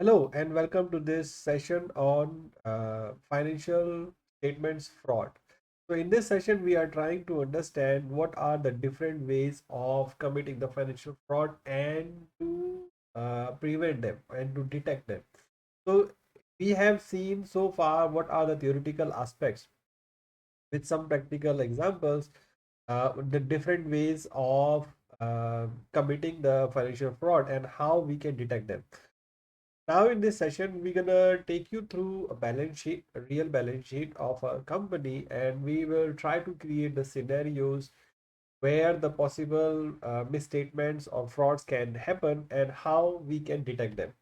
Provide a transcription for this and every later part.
Hello and welcome to this session on financial statements fraud. So in this session, we are trying to understand what are the different ways of committing the financial fraud and to prevent them and to detect them. So we have seen so far what are the theoretical aspects with some practical examples, the different ways of committing the financial fraud and how we can detect them. Now, in this session, we're gonna take you through a balance sheet, a real balance sheet of a company, and we will try to create the scenarios where the possible misstatements or frauds can happen and how we can detect them.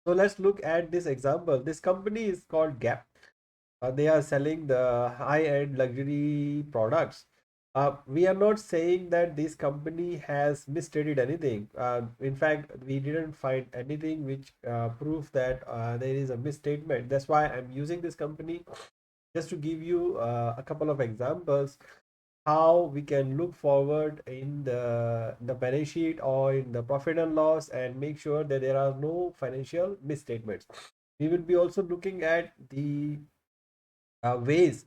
So let's look at this example. This company is called Gap. They are selling the high-end luxury products. We are not saying that this company has misstated anything. In fact, we didn't find anything which proves that there is a misstatement. That's why I'm using this company just to give you a couple of examples how we can look forward in the balance sheet or in the profit and loss and make sure that there are no financial misstatements. We will be also looking at the ways,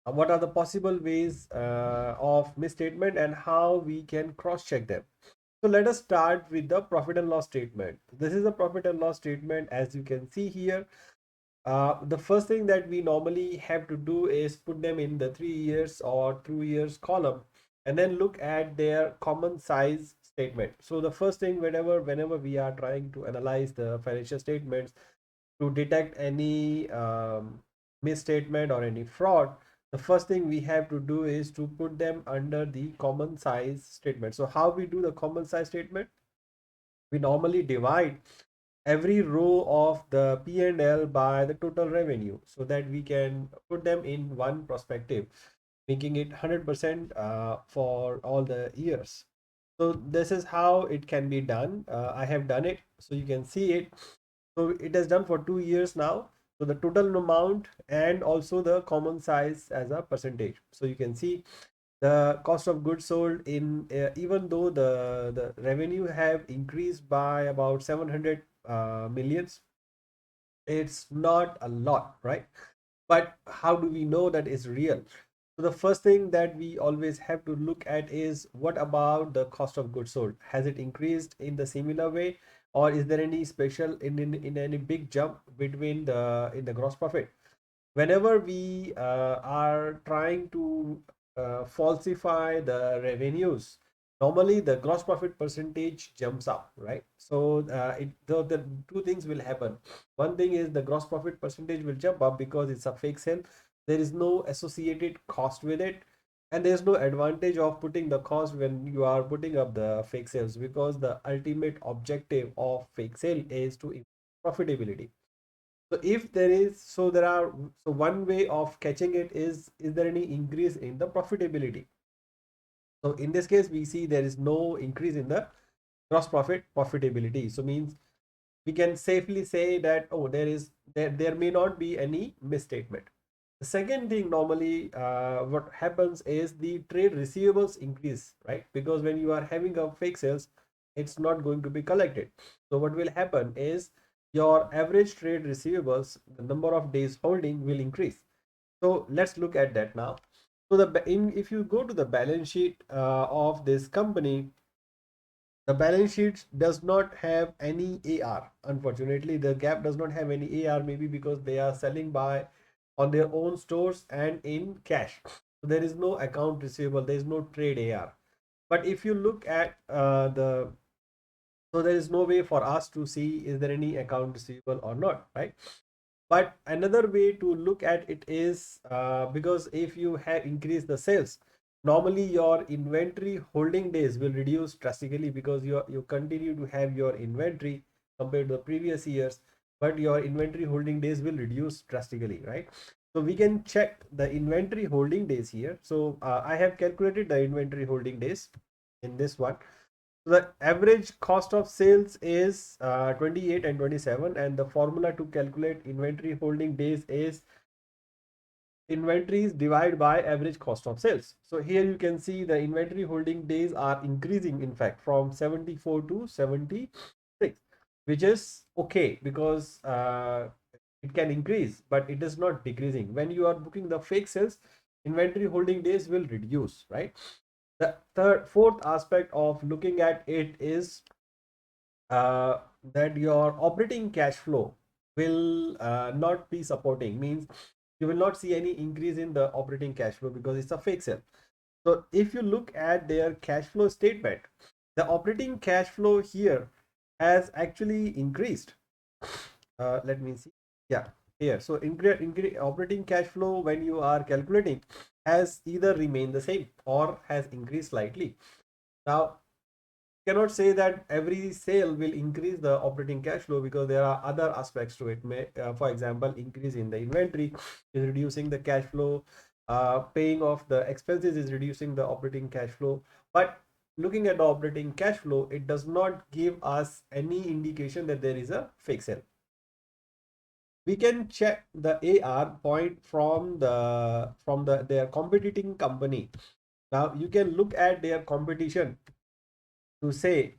what are the possible ways of misstatement and how we can cross check them. So let us start with the profit and loss statement. This is a profit and loss statement. As you can see here, the first thing that we normally have to do is put them in the 3 years or 2 years column and then look at their common size statement. So the first thing, whenever we are trying to analyze the financial statements to detect any misstatement or any fraud, the first thing we have to do is to put them under the common size statement. So how we do the common size statement? We normally divide every row of the P&L by the total revenue so that we can put them in one perspective, making it 100% for all the years. So this is how it can be done. I have done it so you can see it. So it is done for 2 years now. So the total amount and also the common size as a percentage. So you can see the cost of goods sold in even though the revenue have increased by about 700 millions, it's not a lot, right? But how do we know that is real? So the first thing that we always have to look at is what about the cost of goods sold? Has it increased in the similar way, or is there any special in any big jump between the in the gross profit? Whenever we are trying to falsify the revenues, normally the gross profit percentage jumps up, right? So the two things will happen. One thing is the gross profit percentage will jump up because it's a fake sale. There is no associated cost with it, and there's no advantage of putting the cost when you are putting up the fake sales, because the ultimate objective of fake sale is to improve profitability. So if there is, so there are, so one way of catching it is there any increase in the profitability? So in this case, we see there is no increase in the gross profit profitability. So means we can safely say that, oh, there may not be any misstatement. The second thing, normally what happens is the trade receivables increase, right? Because when you are having a fake sales, it's not going to be collected. So what will happen is your average trade receivables, the number of days holding will increase. So let's look at that now. So if you go to the balance sheet of this company, the balance sheet does not have any AR. Unfortunately, the Gap does not have any AR, maybe because they are selling by on their own stores and in cash. So there is no account receivable, there is no trade AR. But if you look at so there is no way for us to see is there any account receivable or not, right? But another way to look at it is because if you have increased the sales, normally your inventory holding days will reduce drastically because you continue to have your inventory compared to the previous years, but your inventory holding days will reduce drastically, right? So we can check the inventory holding days here. So I have calculated the inventory holding days in this one. So the average cost of sales is 28 and 27, and the formula to calculate inventory holding days is inventories divided by average cost of sales. So here you can see the inventory holding days are increasing, in fact, from 74 to 76. which is okay because it can increase, but it is not decreasing. When you are booking the fake sales, inventory holding days will reduce, right? The fourth aspect of looking at it is uh, that your operating cash flow will not be supporting, means you will not see any increase in the operating cash flow because it's a fake sale. So if you look at their cash flow statement, the operating cash flow here has actually increased. Let me see. Yeah, here. So operating cash flow when you are calculating has either remained the same or has increased slightly. Now, cannot say that every sale will increase the operating cash flow because there are other aspects to it. For example, increase in the inventory is reducing the cash flow. Paying off the expenses is reducing the operating cash flow. But looking at the operating cash flow, it does not give us any indication that there is a fake sale. We can check the AR point from the their competing company. Now you can look at their competition to say,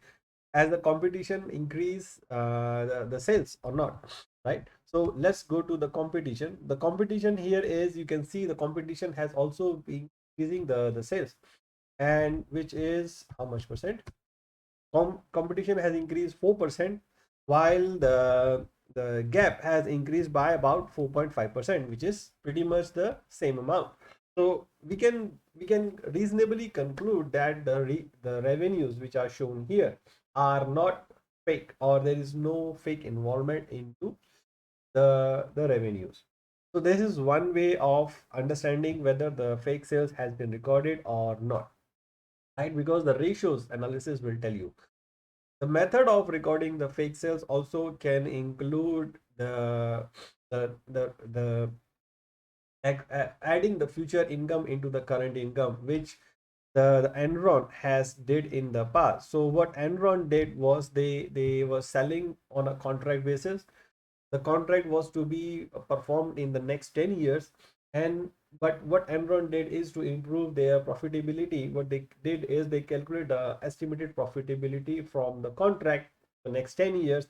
as the competition increase the sales or not, right? So let's go to the competition. The competition here is, you can see the competition has also been increasing the sales, and which is how much percent? Competition has increased 4%, while the gap has increased by about 4.5%, which is pretty much the same amount. So we can reasonably conclude that the revenues which are shown here are not fake, or there is no fake involvement into the revenues. So this is one way of understanding whether the fake sales has been recorded or not, right? Because the ratios analysis will tell you. The method of recording the fake sales also can include the adding the future income into the current income, which the Enron has did in the past. So what Enron did was they were selling on a contract basis. The contract was to be performed in the next 10 years, and but what Enron did is to improve their profitability. What they did is they calculate the estimated profitability from the contract the next 10 years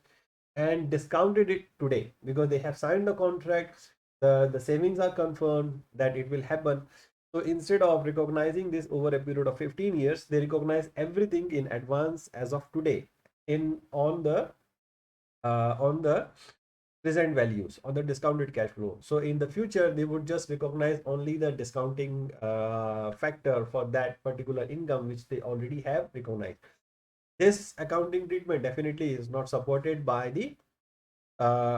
and discounted it today because they have signed the contract. The savings are confirmed that it will happen. So instead of recognizing this over a period of 15 years, they recognize everything in advance as of today in on the present values on the discounted cash flow. So in the future, they would just recognize only the discounting factor for that particular income which they already have recognized. This accounting treatment definitely is not supported by the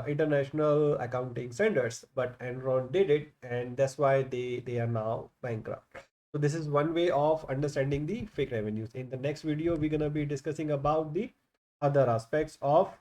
international accounting standards, but Enron did it, and that's why they are now bankrupt. So this is one way of understanding the fake revenues. In the next video, we're gonna be discussing about the other aspects of